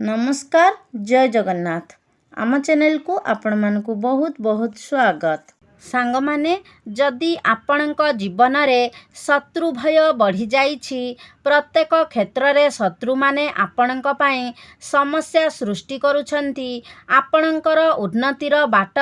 नमस्कार जय जगन्नाथ आम चैनल को आपण मानकु बहुत बहुत स्वागत। सांग माने जदि आपणक जीवन रे शत्रु भय बढ़ी जाइछि प्रत्येक क्षेत्र रे शत्रु माने आपणक पई समस्या सृष्टि करूछंती आपणकर उन्नतिर बाट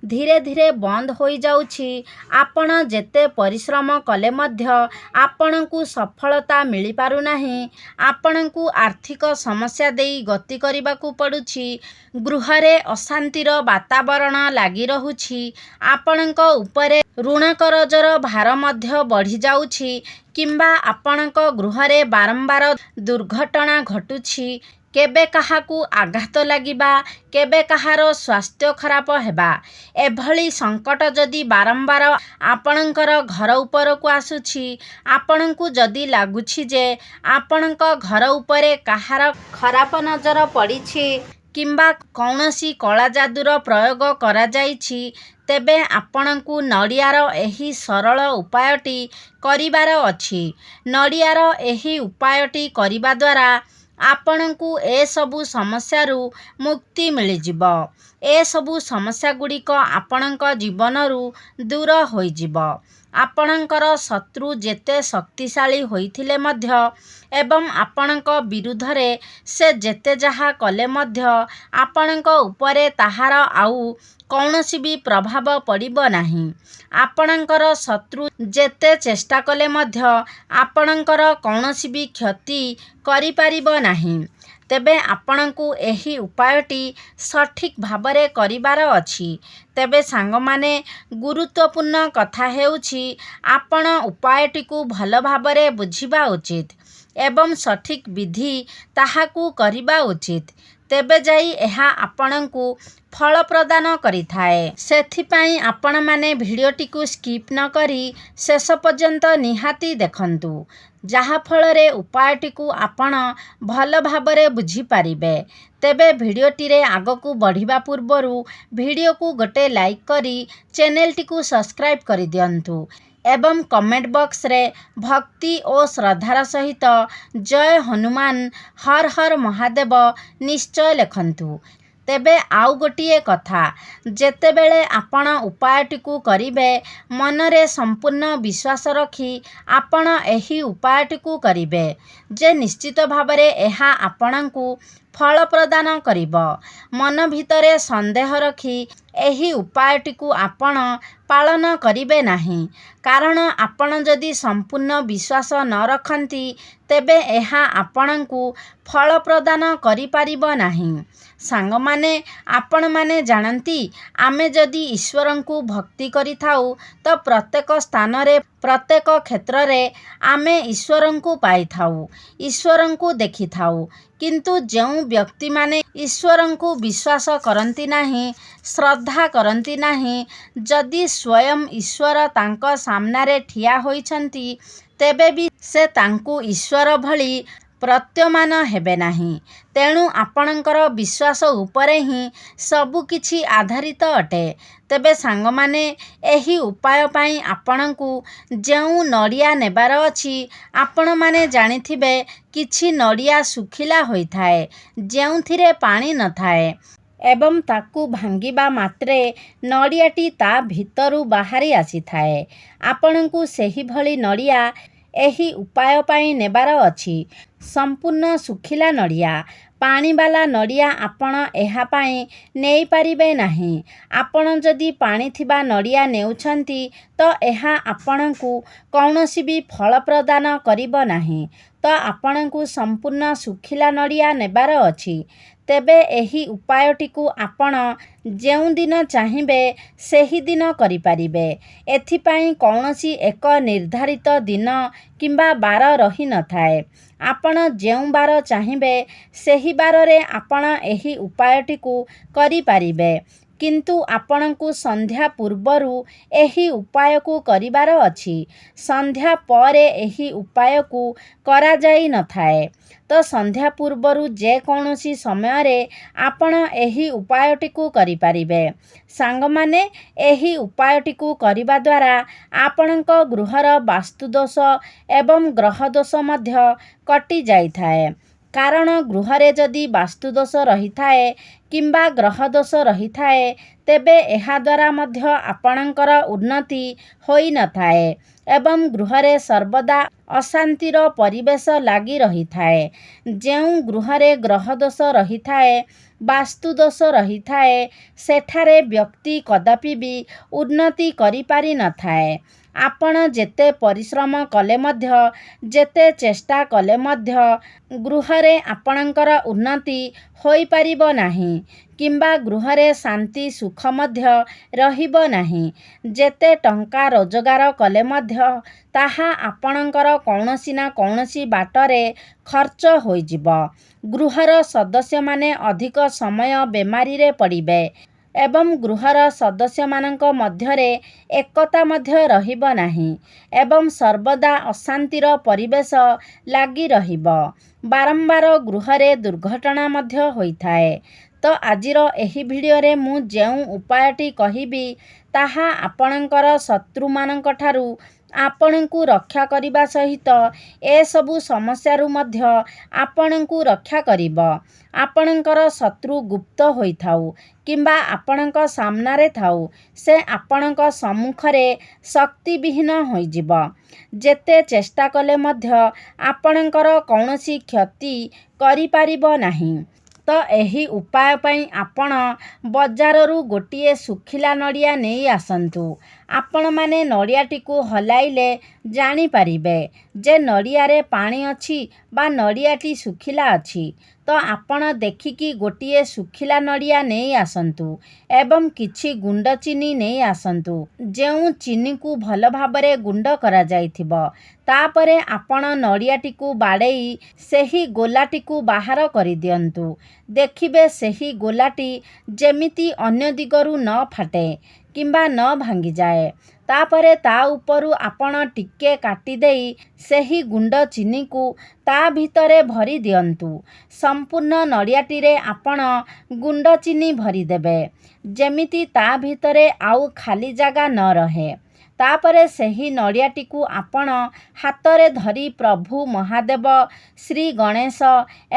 धीरे धीरे बंद होई जाउछि आपण जेते परिश्रम कले मध्य आपणकु सफलता मिली पारु नाही आपणकु आर्थिक समस्या देई गति करिबाकू पडुछि गृह रे अशांतिर वातावरण लागि रहुछि आपणक उपरे ऋण करजर भार मध्य बढ़ी जाउछि किंबा आपणक गृह रे बारंबार दुर्घटना घटुछि केबे काहाकू आघात लागिबा केबे कहार स्वास्थ्य खराब हेबा एभली संकट जदि बारंबार आपणकर घर उपर को आसुछि आपणकू जदि लागुछि जे आपणक घर उपरे कहार खराब नजर पड़िछि किंबा कौनसी कला जादूर प्रयोग करा जाइछि तेबे आपणकू नड़ियार एही सरल उपायटी करिबार अछि। नड़ियार एही उपायटी करिबा द्वारा आपणकू ए सबु समस्यारू मुक्ति मिलिजिब ए सबु समस्या गुड़िक आपणक जीवनरू दूर होइजिब आपणकर शत्रु जेते शक्तिशाली होइथिले मध्य एवं आपणक विरुद्धरे से जेते जहा कले मध्य आपणक उपरे ताहार आउ कौनसी भी प्रभाव पड़िबो नाही आपणकर शत्रु जेते चेष्टा कले मध्य आपणकर कौनसी भी क्षति करि पारिबो नाही तेबे आपणकू एही उपायटी सठिक भाबरे करिबार अछि। तेबे सांग माने गुरुत्वपूर्ण कथा हेउछि आपण उपायटी को भल भाबरे बुझिबा उचित एवं सठिक विधि ताहाकू करिबा उचित तेबे जाई एहा आपणकू फल प्रदान करिथाए। सेथिपाई आपण माने भिडियोटी को स्किप न करी शेष पर्यंत निहाती देखंतु जहा फल रे उपायटी को आपण भल भाबरे बुझी पारिबे। तेबे भिडियोटी रे आगकू बढ़िबा पूर्वरु भिडियो को गोटे लाइक करी चैनलटी को सब्सक्राइब करि दियंतु एवं कमेंट बॉक्स रे भक्ति और श्रद्धार सहित जय हनुमान हर हर महादेव निश्चय लिखंतु। तेबे आउ गोटिए कथा जेतेबेले आपण उपायटी को करिबे मनरे संपूर्ण विश्वास रखी आपण एही उपायटी को करिबे जे निश्चित भाबरे एहा आपणकू फल प्रदान करिब मन भितरे संदेह रखी एही उपायटी को आपण पालन करिबे नाही कारण आपण जदि संपूर्ण विश्वास न रखंती तेबे एहा आपणकू फल प्रदान करि पारिबो नाही। सांग माने आपण माने जानती आमे जदि ईश्वरंकू भक्ति करि थाउ तो प्रत्येक स्थान रे प्रत्येक क्षेत्र रे आमे ईश्वरंकू पाई थाउ ईश्वरंकू देखि थाउ किंतु जेउ व्यक्ति माने ईश्वरंकू विश्वास करंती नाही श्रद्धा करंती नाही जदि स्वयं ईश्वर तांक सामना रे ठिया होइछंती तेबे भी से तांकू ईश्वर भली प्रत्यमान हेबे नाही तेणु आपणकर विश्वास उपरे ही सबु किछि आधारित अटे। तेबे सांग माने एही उपाय पाई आपणकू जेउ नड़िया नेबार अछि आपण माने जानिथिबे किछि नड़िया सुखिला होइथाए जेउथिरे पानी न थाए एवं ताकू भांगिबा मात्रे नड़ियाटी ता भितरु बाहरी आसी थाए आपणकू सेही भली नड़िया एही उपाय पाई नेबार अछि संपूर्ण सुखिला नड़िया पानी वाला नड़िया आपण एहा पाई नेई पारिबे नाही आपण जदि पानी थिबा नड़िया नेउछंती तो एहा आपणकू कौनसी भी फल प्रदान करिबो नाही तो आपणकू संपूर्ण सुखिला नड़िया नेबार अछि। तेबे एही उपायटी को आपण जेउ दिन चाहिबे सेही दिन करि पारिबे एथिपाई कौनसी एक निर्धारित दिन किंबा बार रही न थाए आपण जेउ बार चाहिबे सेही बार रे आपण एही उपायटी को करि पारिबे किंतु आपणकू संध्या पूर्वरु एही उपाय को करिबार अछि संध्या परे एही उपाय को करा जाई न थाए तो संध्या पूर्वरु जे कौनसी समय रे आपण एही उपायटी को करि पारिबे। सांग माने एही उपायटी को करिबा द्वारा आपणक गृहर वास्तुदोष एवं ग्रह दोष मध्य कटि जाई थाए କାରଣ ଗୃହରେ ଯଦି ବାସ୍ତୁଦୋଷ ରହିଥାଏ କିମ୍ବା ଗ୍ରହ ଦୋଷ ରହିଥାଏ ତେବେ ଏହାଦ୍ୱାରା ମଧ୍ୟ ଆପଣଙ୍କର ଉନ୍ନତି ହୋଇନଥାଏ ଏବଂ ଗୃହରେ ସର୍ବଦା ଅଶାନ୍ତିର ପରିବେଶ ଲାଗି ରହିଥାଏ। ଯେଉଁ ଗୃହରେ ଗ୍ରହ ଦୋଷ ରହିଥାଏ, ବାସ୍ତୁଦୋଷ ରହିଥାଏ, ସେଠାରେ ବ୍ୟକ୍ତି କଦାପି ବି ଉନ୍ନତି କରିପାରିନଥାଏ। ଆପଣ ଯେତେ ପରିଶ୍ରମ କଲେ ମଧ୍ୟ, ଯେତେ ଚେଷ୍ଟା କଲେ ମଧ୍ୟ ଗୃହରେ ଆପଣଙ୍କର ଉନ୍ନତି ହୋଇପାରିବ ନାହିଁ କିମ୍ବା ଗୃହରେ ଶାନ୍ତି ସୁଖ ମଧ୍ୟ ରହିବ ନାହିଁ। ଯେତେ ଟଙ୍କା ରୋଜଗାର କଲେ ମଧ୍ୟ ତାହା ଆପଣଙ୍କର କୌଣସି ନା କୌଣସି ବାଟରେ ଖର୍ଚ୍ଚ ହୋଇଯିବ। ଗୃହର ସଦସ୍ୟମାନେ ଅଧିକ ସମୟ ବେମାରୀରେ ପଡ଼ିବେ ଏବଂ ଗୃହର ସଦସ୍ୟମାନଙ୍କ ମଧ୍ୟରେ ଏକତା ମଧ୍ୟ ରହିବ ନାହିଁ ଏବଂ ସର୍ବଦା ଅଶାନ୍ତିର ପରିବେଶ ଲାଗି ରହିବ। ବାରମ୍ବାର ଗୃହରେ ଦୁର୍ଘଟଣା ମଧ୍ୟ ହୋଇଥାଏ। ତ ଆଜିର ଏହି ଭିଡ଼ିଓରେ ମୁଁ ଯେଉଁ ଉପାୟଟି କହିବି ତାହା ଆପଣଙ୍କର ଶତ୍ରୁମାନଙ୍କଠାରୁ ଆପଣଙ୍କୁ ରକ୍ଷା କରିବା ସହିତ ଏସବୁ ସମସ୍ୟାରୁ ମଧ୍ୟ ଆପଣଙ୍କୁ ରକ୍ଷା କରିବ। ଆପଣଙ୍କର ଶତ୍ରୁ ଗୁପ୍ତ ହୋଇଥାଉ କିମ୍ବା ଆପଣଙ୍କ ସାମ୍ନାରେ ଥାଉ, ସେ ଆପଣଙ୍କ ସମ୍ମୁଖରେ ଶକ୍ତିବିହୀନ ହୋଇଯିବ। ଯେତେ ଚେଷ୍ଟା କଲେ ମଧ୍ୟ ଆପଣଙ୍କର କୌଣସି କ୍ଷତି କରିପାରିବ ନାହିଁ। ତ ଏହି ଉପାୟ ପାଇଁ ଆପଣ ବଜାରରୁ ଗୋଟିଏ ଶୁଖିଲା ନଡ଼ିଆ ନେଇ ଆସନ୍ତୁ। ଆପଣମାନେ ନଡ଼ିଆଟିକୁ ହଲାଇଲେ ଜାଣିପାରିବେ ଯେ ନଡ଼ିଆରେ ପାଣି ଅଛି ବା ନଡ଼ିଆଟି ଶୁଖିଲା ଅଛି। ତ ଆପଣ ଦେଖିକି ଗୋଟିଏ ଶୁଖିଲା ନଡ଼ିଆ ନେଇ ଆସନ୍ତୁ ଏବଂ କିଛି ଗୁଣ୍ଡ ଚିନି ନେଇ ଆସନ୍ତୁ, ଯେଉଁ ଚିନିକୁ ଭଲ ଭାବରେ ଗୁଣ୍ଡ କରାଯାଇଥିବ। ତାପରେ ଆପଣ ନଡ଼ିଆଟିକୁ ବାଡ଼େଇ ସେହି ଗୋଲାଟିକୁ ବାହାର କରିଦିଅନ୍ତୁ। ଦେଖିବେ ସେହି ଗୋଲାଟି ଯେମିତି ଅନ୍ୟ ଦିଗରୁ ନ ଫାଟେ କିମ୍ବା ନ ଭାଙ୍ଗିଯାଏ। ତାପରେ ତା ଉପରୁ ଆପଣ ଟିକେ କାଟିଦେଇ ସେହି ଗୁଣ୍ଡ ଚିନିକୁ ତା ଭିତରେ ଭରି ଦିଅନ୍ତୁ। ସମ୍ପୂର୍ଣ୍ଣ ନଡ଼ିଆଟିରେ ଆପଣ ଗୁଣ୍ଡ ଚିନି ଭରିଦେବେ, ଯେମିତି ତା ଭିତରେ ଆଉ ଖାଲି ଜାଗା ନ ରହେ। ତାପରେ ସେହି ନଡ଼ିଆଟିକୁ ଆପଣ ହାତରେ ଧରି ପ୍ରଭୁ ମହାଦେବ, ଶ୍ରୀ ଗଣେଶ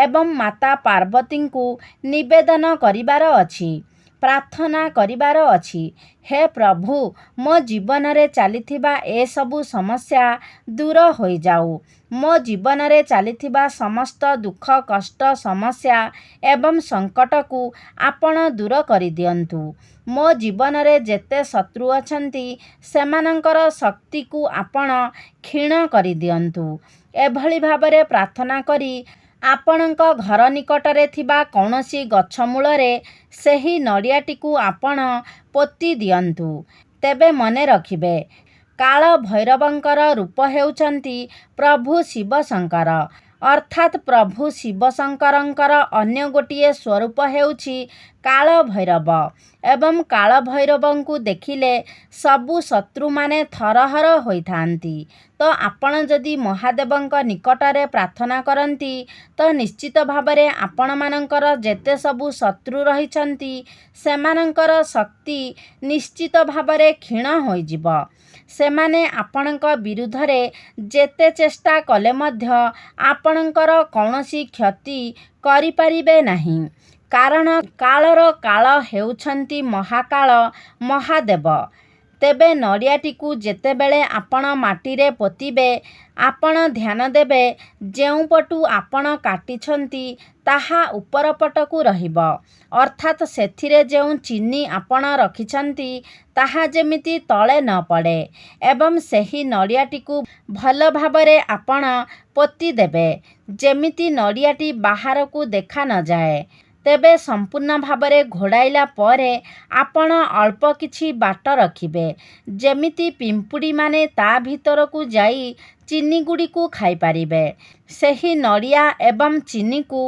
ଏବଂ ମାତା ପାର୍ବତୀଙ୍କୁ ନିବେଦନ କରିବାର ଅଛି। ପ୍ରାର୍ଥନା କରିବାର ଅଛି, ହେ ପ୍ରଭୁ, ମୋ ଜୀବନରେ ଚାଲିଥିବା ଏସବୁ ସମସ୍ୟା ଦୂର ହୋଇଯାଉ। ମୋ ଜୀବନରେ ଚାଲିଥିବା ସମସ୍ତ ଦୁଃଖ, କଷ୍ଟ, ସମସ୍ୟା ଏବଂ ସଙ୍କଟକୁ ଆପଣ ଦୂର କରିଦିଅନ୍ତୁ। ମୋ ଜୀବନରେ ଯେତେ ଶତ୍ରୁ ଅଛନ୍ତି ସେମାନଙ୍କର ଶକ୍ତିକୁ ଆପଣ କ୍ଷୀଣ କରିଦିଅନ୍ତୁ। ଏଭଳି ଭାବରେ ପ୍ରାର୍ଥନା କରି ଆପଣଙ୍କ ଘର ନିକଟରେ ଥିବା କୌଣସି ଗଛ ମୂଳରେ ସେହି ନଡ଼ିଆଟିକୁ ଆପଣ ପୋତି ଦିଅନ୍ତୁ। ତେବେ ମନେ ରଖିବେ, କାଳ ଭୈରବଙ୍କର ରୂପ ହେଉଛନ୍ତି ପ୍ରଭୁ ଶିବ ଶଙ୍କର, ଅର୍ଥାତ୍ ପ୍ରଭୁ ଶିବ ଶଙ୍କରଙ୍କର ଅନ୍ୟ ଗୋଟିଏ ସ୍ୱରୂପ ହେଉଛି କାଳ ଭୈରବ ଏବଂ କାଳ ଭୈରବଙ୍କୁ ଦେଖିଲେ ସବୁ ଶତ୍ରୁମାନେ ଥରହର ହୋଇଥାନ୍ତି। ତ ଆପଣ ଯଦି ମହାଦେବଙ୍କ ନିକଟରେ ପ୍ରାର୍ଥନା କରନ୍ତି ତ ନିଶ୍ଚିତ ଭାବରେ ଆପଣମାନଙ୍କର ଯେତେ ସବୁ ଶତ୍ରୁ ରହିଛନ୍ତି ସେମାନଙ୍କର ଶକ୍ତି ନିଶ୍ଚିତ ଭାବରେ କ୍ଷୀଣ ହୋଇଯିବ। ସେମାନେ ଆପଣଙ୍କ ବିରୁଦ୍ଧରେ ଯେତେ ଚେଷ୍ଟା କଲେ ମଧ୍ୟ ଆପଣଙ୍କର କୌଣସି କ୍ଷତି କରିପାରିବେ ନାହିଁ। କାରଣ କାଳର କାଳ ହେଉଛନ୍ତି ମହାକାଳ ମହାଦେବ। ତେବେ ନଡ଼ିଆଟିକୁ ଯେତେବେଳେ ଆପଣ ମାଟିରେ ପୋତିବେ, ଆପଣ ଧ୍ୟାନ ଦେବେ ଯେଉଁ ପଟୁ ଆପଣ କାଟିଛନ୍ତି ତାହା ଉପର ପଟକୁ ରହିବ, ଅର୍ଥାତ୍ ସେଥିରେ ଯେଉଁ ଚିନି ଆପଣ ରଖିଛନ୍ତି ତାହା ଯେମିତି ତଳେ ନ ପଡ଼େ ଏବଂ ସେହି ନଡ଼ିଆଟିକୁ ଭଲ ଭାବରେ ଆପଣ ପୋତିଦେବେ, ଯେମିତି ନଡ଼ିଆଟି ବାହାରକୁ ଦେଖା ନଯାଏ। ତେବେ ସମ୍ପୂର୍ଣ୍ଣ ଭାବରେ ଘୋଡ଼ାଇଲା ପରେ ଆପଣ ଅଳ୍ପ କିଛି ବାଟ ରଖିବେ, ଯେମିତି ପିମ୍ପୁଡ଼ିମାନେ ତା ଭିତରକୁ ଯାଇ ଚିନିଗୁଡ଼ିକୁ ଖାଇପାରିବେ। ସେହି ନଡ଼ିଆ ଏବଂ ଚିନିକୁ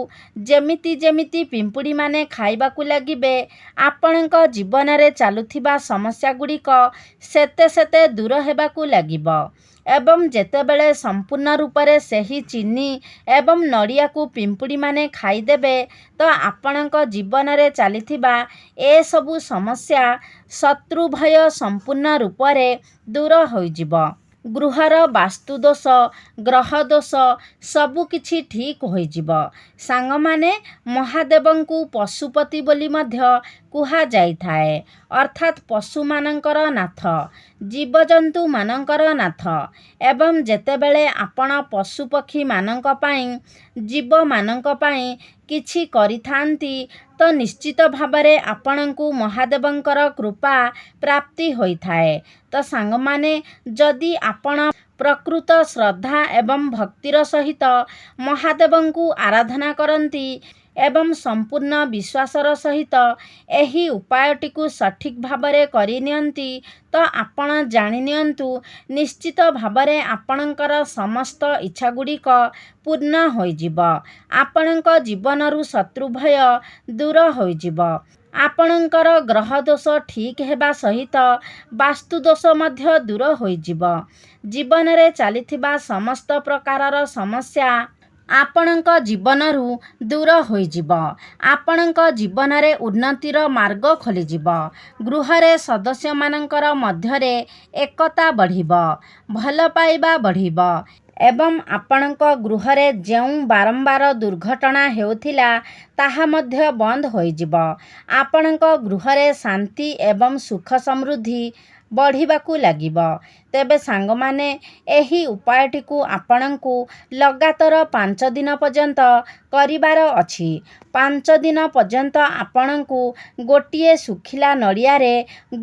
ଯେମିତି ଯେମିତି ପିମ୍ପୁଡ଼ିମାନେ ଖାଇବାକୁ ଲାଗିବେ, ଆପଣଙ୍କ ଜୀବନରେ ଚାଲୁଥିବା ସମସ୍ୟାଗୁଡ଼ିକ ସେତେ ସେତେ ଦୂର ହେବାକୁ ଲାଗିବ ଏବଂ ଯେତେବେଳେ ସମ୍ପୂର୍ଣ୍ଣ ରୂପରେ ସେହି ଚିନି ଏବଂ ନଡ଼ିଆକୁ ପିମ୍ପୁଡ଼ିମାନେ ଖାଇଦେବେ ତ ଆପଣଙ୍କ ଜୀବନରେ ଚାଲିଥିବା ଏସବୁ ସମସ୍ୟା, ଶତ୍ରୁ ଭୟ ସମ୍ପୂର୍ଣ୍ଣ ରୂପରେ ଦୂର ହୋଇଯିବ। ଗୃହର ବାସ୍ତୁଦୋଷ, ଗ୍ରହଦୋଷ ସବୁକିଛି ଠିକ୍ ହୋଇଯିବ। ସାଙ୍ଗମାନେ, ମହାଦେବଙ୍କୁ ପଶୁପତି ବୋଲି ମଧ୍ୟ କୁହାଯାଇଥାଏ, ଅର୍ଥାତ୍ ପଶୁମାନଙ୍କର ନାଥ, ଜୀବଜନ୍ତୁମାନଙ୍କର ନାଥ। ଏବଂ ଯେତେବେଳେ ଆପଣ ପଶୁପକ୍ଷୀମାନଙ୍କ ପାଇଁ, ଜୀବମାନଙ୍କ ପାଇଁ କିଛି କରିଥାନ୍ତି ତ ନିଶ୍ଚିତ ଭାବରେ ଆପଣଙ୍କୁ ମହାଦେବଙ୍କର କୃପା ପ୍ରାପ୍ତି ହୋଇଥାଏ। ତ ସାଙ୍ଗମାନେ, ଯଦି ଆପଣ ପ୍ରକୃତ ଶ୍ରଦ୍ଧା ଏବଂ ଭକ୍ତିର ସହିତ ମହାଦେବଙ୍କୁ ଆରାଧନା କରନ୍ତି ଏବଂ ସମ୍ପୂର୍ଣ୍ଣ ବିଶ୍ୱାସର ସହିତ ଏହି ଉପାୟଟିକୁ ସଠିକ୍ ଭାବରେ କରିନିଅନ୍ତି ତ ଆପଣ ଜାଣିନିଅନ୍ତୁ ନିଶ୍ଚିତ ଭାବରେ ଆପଣଙ୍କର ସମସ୍ତ ଇଚ୍ଛାଗୁଡ଼ିକ ପୂର୍ଣ୍ଣ ହୋଇଯିବ। ଆପଣଙ୍କ ଜୀବନରୁ ଶତ୍ରୁ ଭୟ ଦୂର ହୋଇଯିବ। ଆପଣଙ୍କର ଗ୍ରହଦୋଷ ଠିକ୍ ହେବା ସହିତ ବାସ୍ତୁଦୋଷ ମଧ୍ୟ ଦୂର ହୋଇଯିବ। ଜୀବନରେ ଚାଲିଥିବା ସମସ୍ତ ପ୍ରକାରର ସମସ୍ୟା ଆପଣଙ୍କ ଜୀବନରୁ ଦୂର ହୋଇଯିବ। ଆପଣଙ୍କ ଜୀବନରେ ଉନ୍ନତିର ମାର୍ଗ ଖୋଲିଯିବ। ଗୃହରେ ସଦସ୍ୟମାନଙ୍କର ମଧ୍ୟରେ ଏକତା ବଢ଼ିବ, ଭଲ ପାଇବା ବଢ଼ିବ ଏବଂ ଆପଣଙ୍କ ଗୃହରେ ଯେଉଁ ବାରମ୍ବାର ଦୁର୍ଘଟଣା ହେଉଥିଲା ତାହା ମଧ୍ୟ ବନ୍ଦ ହୋଇଯିବ। ଆପଣଙ୍କ ଗୃହରେ ଶାନ୍ତି ଏବଂ ସୁଖ ସମୃଦ୍ଧି ବଢ଼ିବାକୁ ଲାଗିବ। ତେବେ ସାଙ୍ଗମାନେ, ଏହି ଉପାୟଟିକୁ ଆପଣଙ୍କୁ ଲଗାତାର 5 ଦିନ ପର୍ଯ୍ୟନ୍ତ କରିବାର ଅଛି। 5 ଦିନ ପର୍ଯ୍ୟନ୍ତ ଆପଣଙ୍କୁ ଗୋଟିଏ ଶୁଖିଲା ନଡ଼ିଆରେ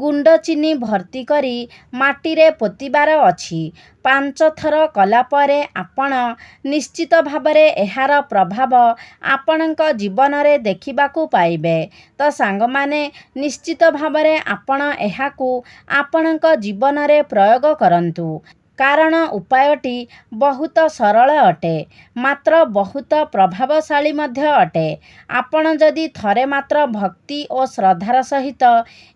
ଗୁଣ୍ଡ ଚିନି ଭର୍ତ୍ତି କରି ମାଟିରେ ପୋତିବାର ଅଛି। 5 ଥର କଲା ପରେ ଆପଣ ନିଶ୍ଚିତ ଭାବରେ ଏହାର ପ୍ରଭାବ ଆପଣଙ୍କ ଜୀବନରେ ଦେଖିବାକୁ ପାଇବେ। ତ ସାଙ୍ଗମାନେ, ନିଶ୍ଚିତ ଭାବରେ ଆପଣ ଏହାକୁ ଆପଣଙ୍କ ଜୀବନରେ ପ୍ରୟୋଗ କରନ୍ତୁ। କାରଣ ଉପାୟଟି ବହୁତ ସରଳ ଅଟେ, ମାତ୍ର ବହୁତ ପ୍ରଭାବଶାଳୀ ମଧ୍ୟ ଅଟେ। ଆପଣ ଯଦି ଥରେ ମାତ୍ର ଭକ୍ତି ଓ ଶ୍ରଦ୍ଧାର ସହିତ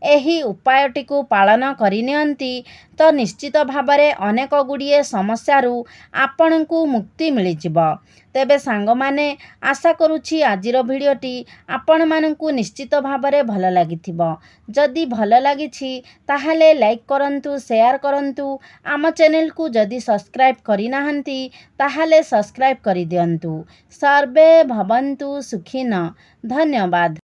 ଏହି ଉପାୟଟିକୁ ପାଳନ କରିନିଅନ୍ତି ତ ନିଶ୍ଚିତ ଭାବରେ ଅନେକ ଗୁଡ଼ିଏ ସମସ୍ୟାରୁ ଆପଣଙ୍କୁ ମୁକ୍ତି ମିଳିଯିବ। ତେବେ ସାଙ୍ଗମାନେ, ଆଶା କରୁଛି ଆଜିର ଭିଡ଼ିଓଟି ଆପଣମାନଙ୍କୁ ନିଶ୍ଚିତ ଭାବରେ ଭଲ ଲାଗିଥିବ। ଯଦି ଭଲ ଲାଗିଛି ତାହେଲେ ଲାଇକ୍ କରନ୍ତୁ, ସେୟାର କରନ୍ତୁ। ଆମ ଚ୍ୟାନେଲକୁ ଯଦି ସବସ୍କ୍ରାଇବ୍ କରିନାହାନ୍ତି ତାହେଲେ ସବସ୍କ୍ରାଇବ୍ କରିଦିଅନ୍ତୁ। ସର୍ବେ ଭବନ୍ତୁ ସୁଖିନଃ। ଧନ୍ୟବାଦ।